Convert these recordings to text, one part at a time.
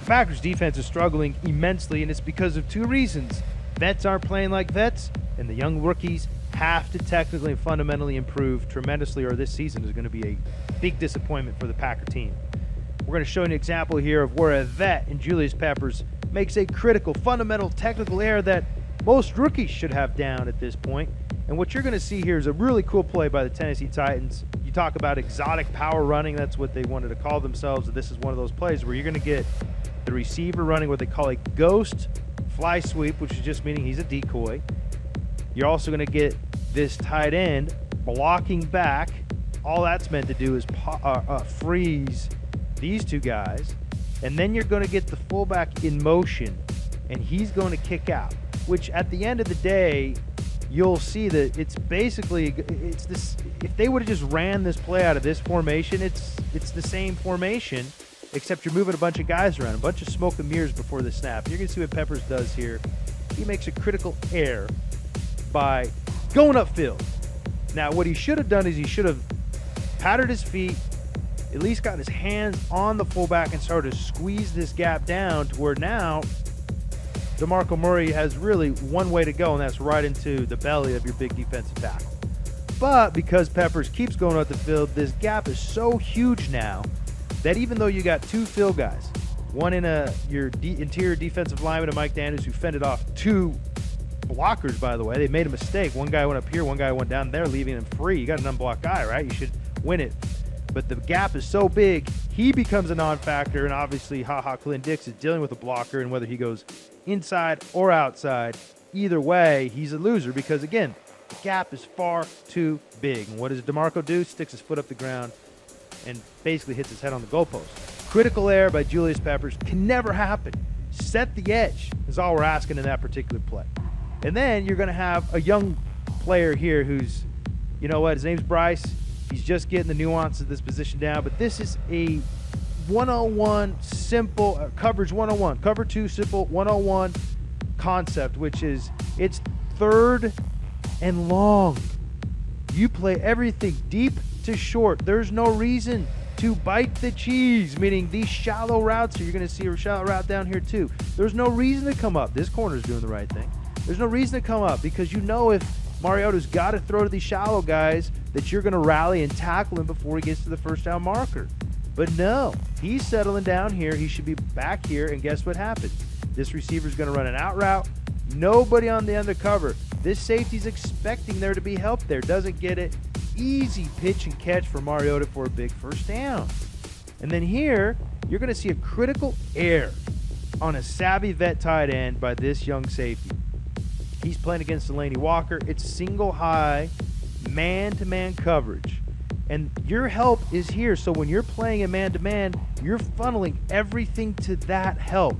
Packers defense is struggling immensely, and it's because of two reasons. Vets aren't playing like vets, and the young rookies have to technically and fundamentally improve tremendously, or this season is going to be a big disappointment for the Packer team. We're going to show you an example here of where a vet in Julius Peppers makes a critical, fundamental, technical error that most rookies should have down at this point. And what you're going to see here is a really cool play by the Tennessee Titans. You talk about exotic power running, that's what they wanted to call themselves. This is one of those plays where you're going to get the receiver running what they call a ghost fly sweep, which is just meaning he's a decoy. You're also going to get this tight end blocking back. All that's meant to do is freeze these two guys. And then you're going to get the fullback in motion, and he's going to kick out, which at the end of the day, you'll see that it's basically, it's this, if they would have just ran this play out of this formation, it's the same formation, except you're moving a bunch of guys around, a bunch of smoke and mirrors before the snap. You're going to see what Peppers does here. He makes a critical error by going upfield. Now, what he should have done is he should have patted his feet, at least got his hands on the fullback and started to squeeze this gap down to where now DeMarco Murray has really one way to go, and that's right into the belly of your big defensive tackle. But because Peppers keeps going up the field, this gap is so huge now that even though you got two field guys, one in your interior defensive lineman, Mike Daniels, who fended off two blockers, by the way. They made a mistake. One guy went up here, one guy went down there, leaving him free. You got an unblocked guy, right? You should win it. But the gap is so big, he becomes a non-factor, and obviously, Clint Dix is dealing with a blocker, and whether he goes inside or outside, either way, he's a loser because, again, the gap is far too big. And what does DeMarco do? Sticks his foot up the ground and basically hits his head on the goalpost. Critical error by Julius Peppers can never happen. Set the edge is all we're asking in that particular play. And then you're going to have a young player here who's, you know what, his name's Bryce. He's just getting the nuances of this position down, but this is a 101 simple coverage 101, cover two simple 101 concept, which is it's third and long. You play everything deep to short. There's no reason to bite the cheese, meaning these shallow routes. You're going to see a shallow route down here too. There's no reason to come up. This corner's doing the right thing. There's no reason to come up because you know if Mariota's got to throw to these shallow guys that you're going to rally and tackle him before he gets to the first down marker. But no, he's settling down here. He should be back here, and guess what happened? This receiver's going to run an out route. Nobody on the undercover. This safety's expecting there to be help there. Doesn't get it. Easy pitch and catch for Mariota for a big first down. And then here, you're going to see a critical error on a savvy vet tight end by this young safety. He's playing against Delaney Walker. It's single high, man-to-man coverage. And your help is here. So when you're playing a man-to-man, you're funneling everything to that help.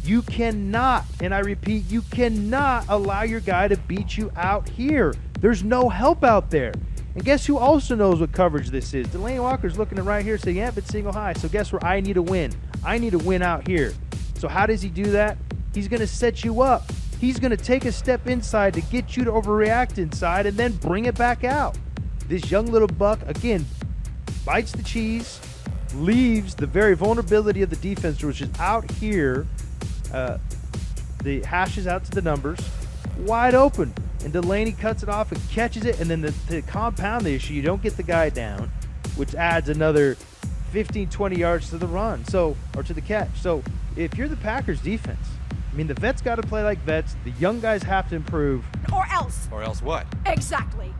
You cannot, and I repeat, you cannot allow your guy to beat you out here. There's no help out there. And guess who also knows what coverage this is? Delaney Walker's looking at right here saying, yeah, but single high. So guess where I need to win? I need to win out here. So how does he do that? He's going to set you up. He's going to take a step inside to get you to overreact inside and then bring it back out. This young little buck, again, bites the cheese, leaves the very vulnerability of the defense, which is out here, the hashes out to the numbers, wide open. And Delaney cuts it off and catches it, and then to compound the issue, you don't get the guy down, which adds another 15, 20 yards to the run, or to the catch. So if you're the Packers defense, I mean, the vets got to play like vets. The young guys have to improve. Or else. Or else what? Exactly.